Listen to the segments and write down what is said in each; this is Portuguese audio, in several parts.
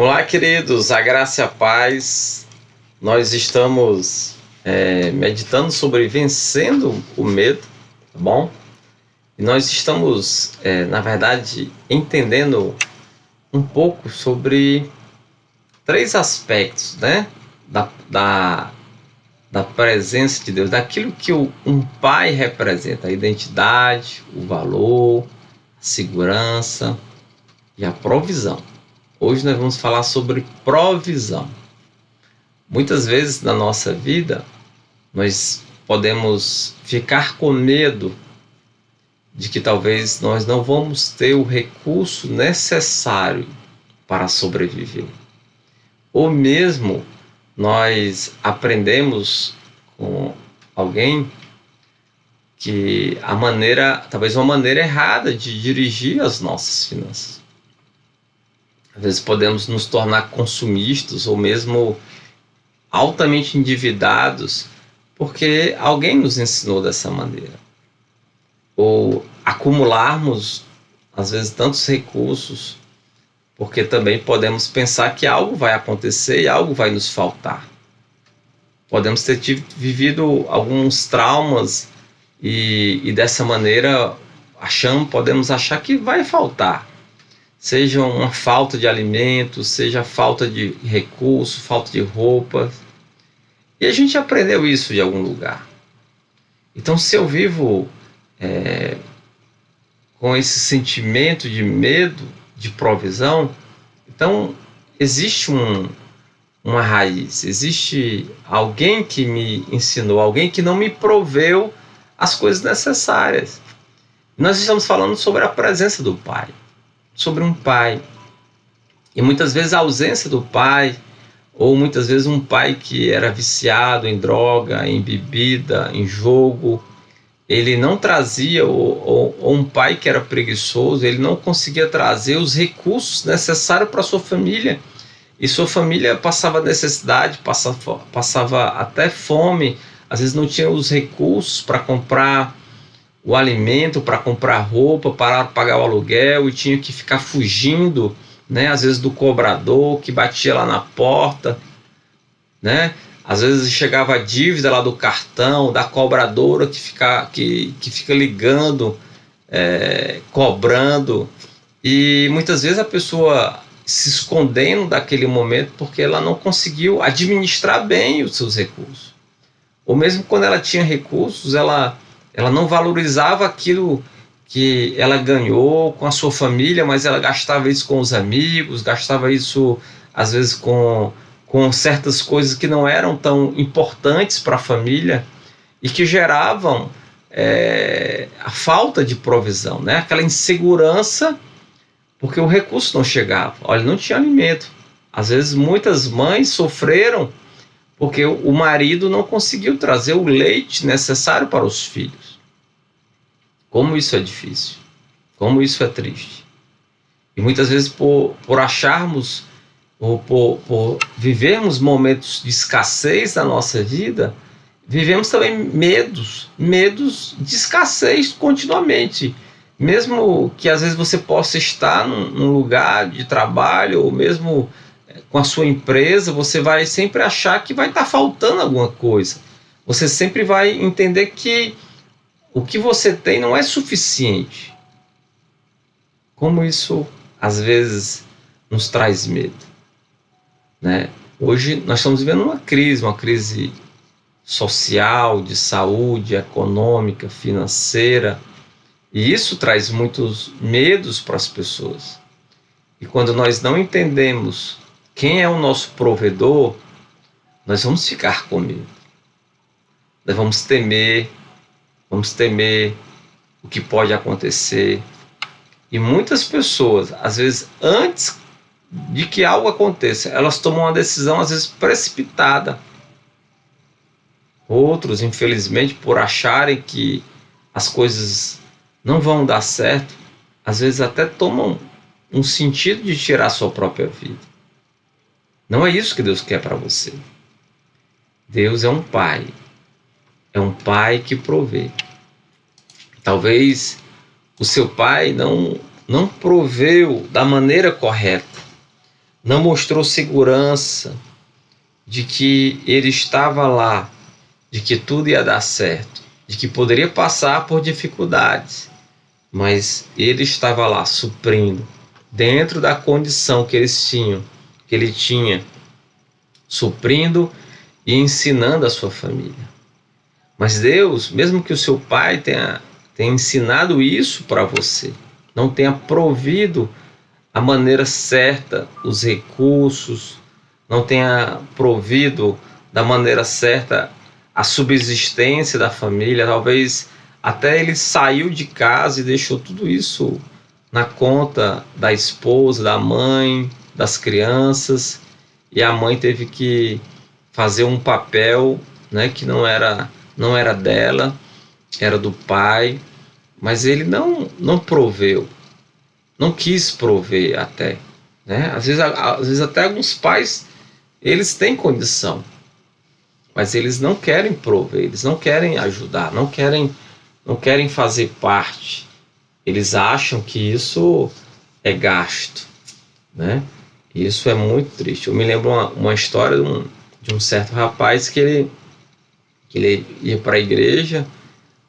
Olá, queridos, a graça e a paz. Nós estamos meditando sobre vencendo o medo, tá bom? E nós estamos, na verdade, entendendo um pouco sobre três aspectos, né? Da presença de Deus, daquilo que um pai representa: a identidade, o valor, a segurança e a provisão. Hoje nós vamos falar sobre provisão. Muitas vezes na nossa vida nós podemos ficar com medo de que talvez nós não vamos ter o recurso necessário para sobreviver. Ou mesmo nós aprendemos com alguém que talvez uma maneira errada de dirigir as nossas finanças. Às vezes podemos nos tornar consumistas ou mesmo altamente endividados porque alguém nos ensinou dessa maneira. Ou acumularmos, às vezes, tantos recursos, porque também podemos pensar que algo vai acontecer e algo vai nos faltar. Podemos ter vivido alguns traumas e dessa maneira podemos achar que vai faltar. Seja uma falta de alimento, seja falta de recurso, falta de roupa. E a gente aprendeu isso de algum lugar. Então, se eu vivo com esse sentimento de medo, de provisão, então existe uma raiz, existe alguém que me ensinou, alguém que não me proveu as coisas necessárias. Nós estamos falando sobre a presença do Pai, sobre um pai. E muitas vezes a ausência do pai, ou muitas vezes um pai que era viciado em droga, em bebida, em jogo, ele não trazia, ou um pai que era preguiçoso, ele não conseguia trazer os recursos necessários para sua família. E sua família passava necessidade, passava até fome, às vezes não tinha os recursos para comprar o alimento, para comprar roupa, para pagar o aluguel, e tinha que ficar fugindo, né? Às vezes do cobrador que batia lá na porta, né? Às vezes chegava a dívida lá do cartão, da cobradora que fica ligando, cobrando, e muitas vezes a pessoa se escondendo daquele momento porque ela não conseguiu administrar bem os seus recursos. Ou mesmo quando ela tinha recursos, ela não valorizava aquilo que ela ganhou com a sua família, mas ela gastava isso com os amigos, gastava isso às vezes com certas coisas que não eram tão importantes para a família e que geravam a falta de provisão, né? Aquela insegurança porque o recurso não chegava. Olha, não tinha alimento. Às vezes muitas mães sofreram porque o marido não conseguiu trazer o leite necessário para os filhos. Como isso é difícil, como isso é triste. E muitas vezes por acharmos, ou por vivermos momentos de escassez na nossa vida, vivemos também medos de escassez continuamente. Mesmo que às vezes você possa estar num lugar de trabalho, ou mesmo com a sua empresa, você vai sempre achar que vai estar faltando alguma coisa. Você sempre vai entender que o que você tem não é suficiente. Como isso às vezes nos traz medo, né? Hoje nós estamos vivendo uma crise social, de saúde, econômica, financeira, e isso traz muitos medos para as pessoas. E quando nós não entendemos quem é o nosso provedor, nós vamos ficar com medo. Nós vamos temer o que pode acontecer. E muitas pessoas, às vezes, antes de que algo aconteça, elas tomam uma decisão, às vezes, precipitada. Outros, infelizmente, por acharem que as coisas não vão dar certo, às vezes até tomam um sentido de tirar a sua própria vida. Não é isso que Deus quer para você. Deus é um pai que provê. Talvez o seu pai não proveu da maneira correta, não mostrou segurança de que ele estava lá, de que tudo ia dar certo, de que poderia passar por dificuldades, mas ele estava lá suprindo, dentro da condição que eles tinham, que ele tinha, suprindo e ensinando a sua família. Mas Deus, mesmo que o seu pai tenha ensinado isso para você, não tenha provido a maneira certa os recursos, não tenha provido da maneira certa a subsistência da família, talvez até ele saiu de casa e deixou tudo isso na conta da esposa, da mãe, das crianças, e a mãe teve que fazer um papel, né, que não era dela, era do pai, mas ele não proveu, não quis prover até, né? Às vezes até alguns pais, eles têm condição, mas eles não querem prover, eles não querem ajudar, não querem fazer parte. Eles acham que isso é gasto, né? Isso é muito triste. Eu me lembro uma história de um certo rapaz que ele ia para a igreja,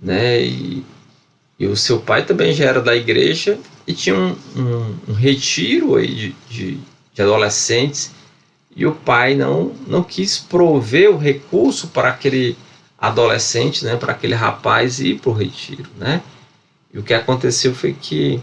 né? E o seu pai também já era da igreja e tinha um retiro aí de adolescentes, e o pai não quis prover o recurso para aquele adolescente, né, para aquele rapaz ir para o retiro, né? E o que aconteceu foi que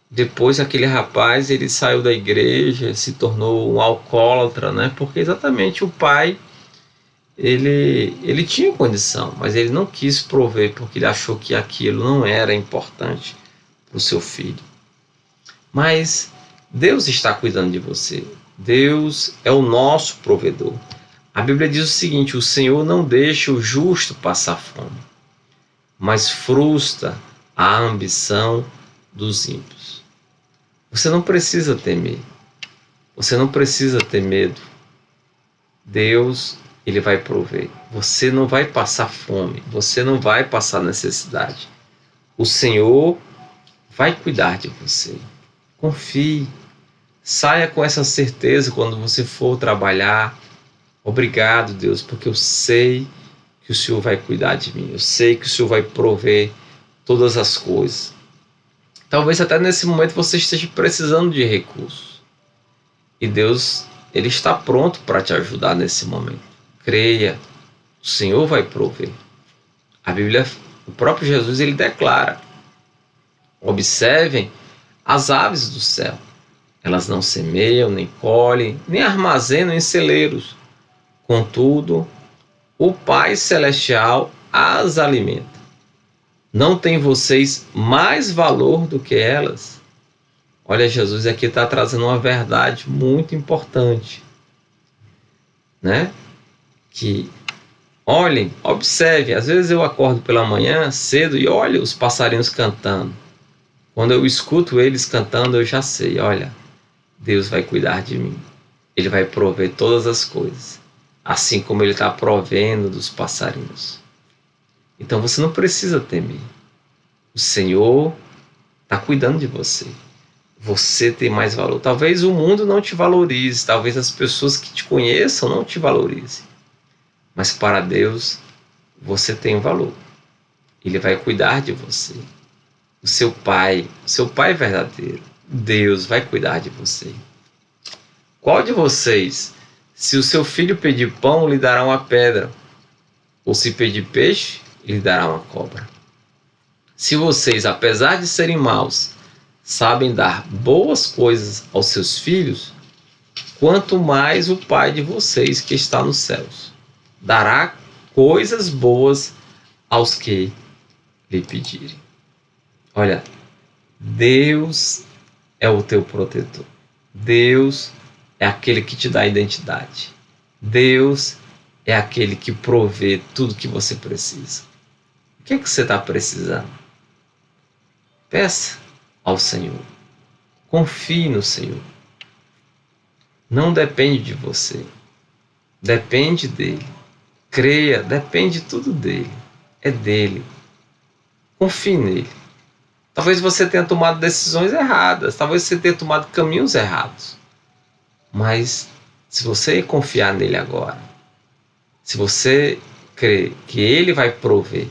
depois aquele rapaz ele saiu da igreja, se tornou um alcoólatra, né? Porque exatamente o pai ele tinha condição, mas ele não quis prover porque ele achou que aquilo não era importante para o seu filho. Mas Deus está cuidando de você. Deus é o nosso provedor. A Bíblia diz o seguinte: o Senhor não deixa o justo passar fome, mas frustra a ambição dos ímpios. Você não precisa temer. Você não precisa ter medo. Deus, ele vai prover. Você não vai passar fome. Você não vai passar necessidade. O Senhor vai cuidar de você. Confie. Saia com essa certeza quando você for trabalhar. Obrigado, Deus, porque eu sei que o Senhor vai cuidar de mim. Eu sei que o Senhor vai prover todas as coisas. Talvez até nesse momento você esteja precisando de recursos. E Deus, ele está pronto para te ajudar nesse momento. Creia, o Senhor vai prover. A Bíblia, o próprio Jesus, ele declara: observem as aves do céu. Elas não semeiam, nem colhem, nem armazenam em celeiros. Contudo, o Pai Celestial as alimenta. Não tem vocês mais valor do que elas? Olha, Jesus aqui está trazendo uma verdade muito importante, né? Que, olhem, observem. Às vezes eu acordo pela manhã cedo e olho os passarinhos cantando. Quando eu escuto eles cantando, eu já sei, olha, Deus vai cuidar de mim. Ele vai prover todas as coisas, assim como ele está provendo dos passarinhos. Então você não precisa temer. O Senhor está cuidando de você. Você tem mais valor. Talvez o mundo não te valorize, talvez as pessoas que te conheçam não te valorizem. Mas para Deus, você tem valor. Ele vai cuidar de você. O seu pai verdadeiro, Deus vai cuidar de você. Qual de vocês, se o seu filho pedir pão, lhe dará uma pedra? Ou se pedir peixe, lhe dará uma cobra? Se vocês, apesar de serem maus, sabem dar boas coisas aos seus filhos, quanto mais o Pai de vocês que está nos céus dará coisas boas aos que lhe pedirem. Olha, Deus é o teu protetor. Deus é aquele que te dá identidade. Deus é aquele que provê tudo que você precisa. O que é que você está precisando? Peça ao Senhor. Confie no Senhor. Não depende de você. Depende dele. Creia, depende tudo dele. É dele. Confie nele. Talvez você tenha tomado decisões erradas. Talvez você tenha tomado caminhos errados. Mas se você confiar nele agora, se você crer que ele vai prover,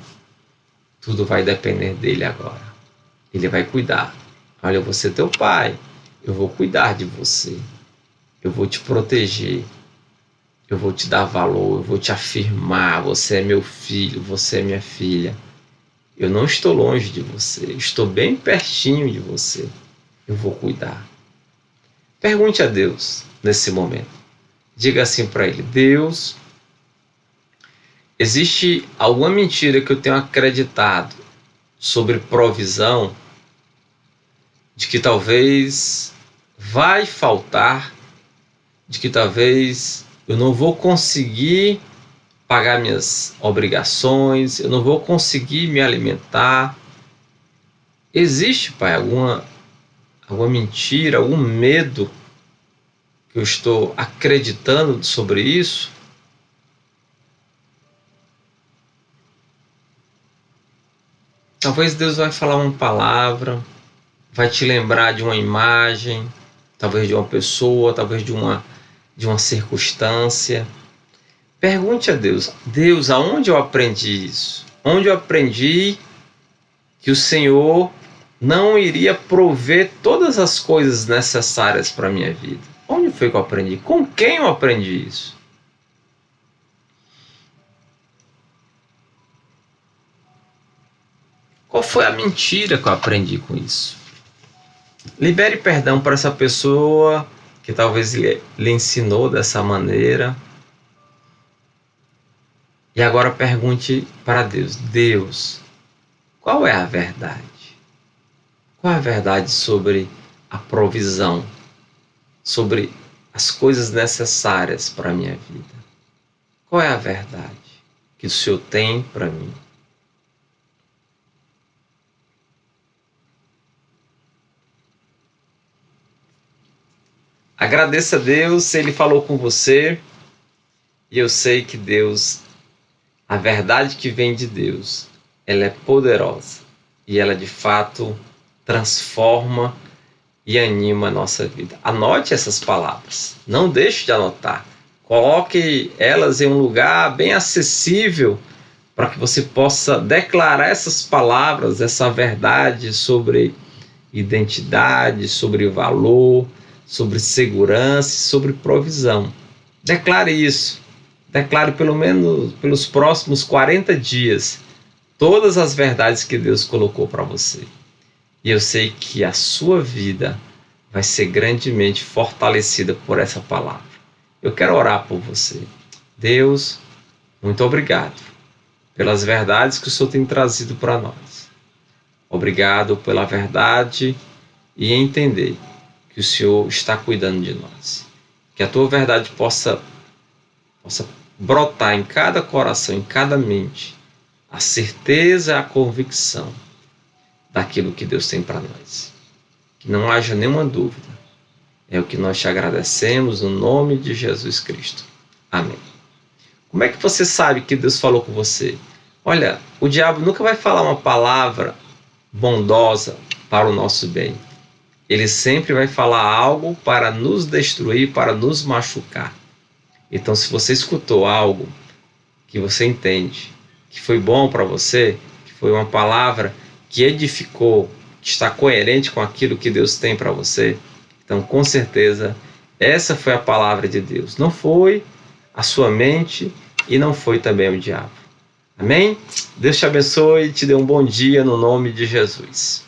tudo vai depender dele agora. Ele vai cuidar. Olha, eu vou ser teu pai. Eu vou cuidar de você. Eu vou te proteger. Eu vou te dar valor. Eu vou te afirmar. Você é meu filho. Você é minha filha. Eu não estou longe de você. Estou bem pertinho de você. Eu vou cuidar. Pergunte a Deus nesse momento. Diga assim para ele: Deus, existe alguma mentira que eu tenho acreditado sobre provisão, de que talvez vai faltar, de que talvez eu não vou conseguir pagar minhas obrigações, eu não vou conseguir me alimentar? Existe, Pai, alguma mentira, algum medo que eu estou acreditando sobre isso? Talvez Deus vai falar uma palavra, vai te lembrar de uma imagem, talvez de uma pessoa, talvez de uma circunstância. Pergunte a Deus: Deus, aonde eu aprendi isso? Onde eu aprendi que o Senhor não iria prover todas as coisas necessárias para a minha vida? Onde foi que eu aprendi? Com quem eu aprendi isso? Qual foi a mentira que eu aprendi com isso? Libere perdão para essa pessoa que talvez lhe ensinou dessa maneira. E agora pergunte para Deus: Deus, qual é a verdade? Qual é a verdade sobre a provisão? Sobre as coisas necessárias para a minha vida? Qual é a verdade que o Senhor tem para mim? Agradeça a Deus se Ele falou com você. E eu sei que Deus, a verdade que vem de Deus, ela é poderosa. E ela de fato transforma e anima a nossa vida. Anote essas palavras. Não deixe de anotar. Coloque elas em um lugar bem acessível para que você possa declarar essas palavras, essa verdade sobre identidade, sobre valor, sobre segurança e sobre provisão. Declare isso. Declare pelo menos pelos próximos 40 dias todas as verdades que Deus colocou para você. E eu sei que a sua vida vai ser grandemente fortalecida por essa palavra. Eu quero orar por você. Deus, muito obrigado pelas verdades que o Senhor tem trazido para nós. Obrigado pela verdade e entender que o Senhor está cuidando de nós. Que a tua verdade possa brotar em cada coração, em cada mente, a certeza e a convicção daquilo que Deus tem para nós. Que não haja nenhuma dúvida. É o que nós te agradecemos no nome de Jesus Cristo. Amém. Como é que você sabe que Deus falou com você? Olha, o diabo nunca vai falar uma palavra bondosa para o nosso bem. Ele sempre vai falar algo para nos destruir, para nos machucar. Então, se você escutou algo que você entende, que foi bom para você, que foi uma palavra que edificou, que está coerente com aquilo que Deus tem para você, então, com certeza, essa foi a palavra de Deus. Não foi a sua mente e não foi também o diabo. Amém? Deus te abençoe e te dê um bom dia no nome de Jesus.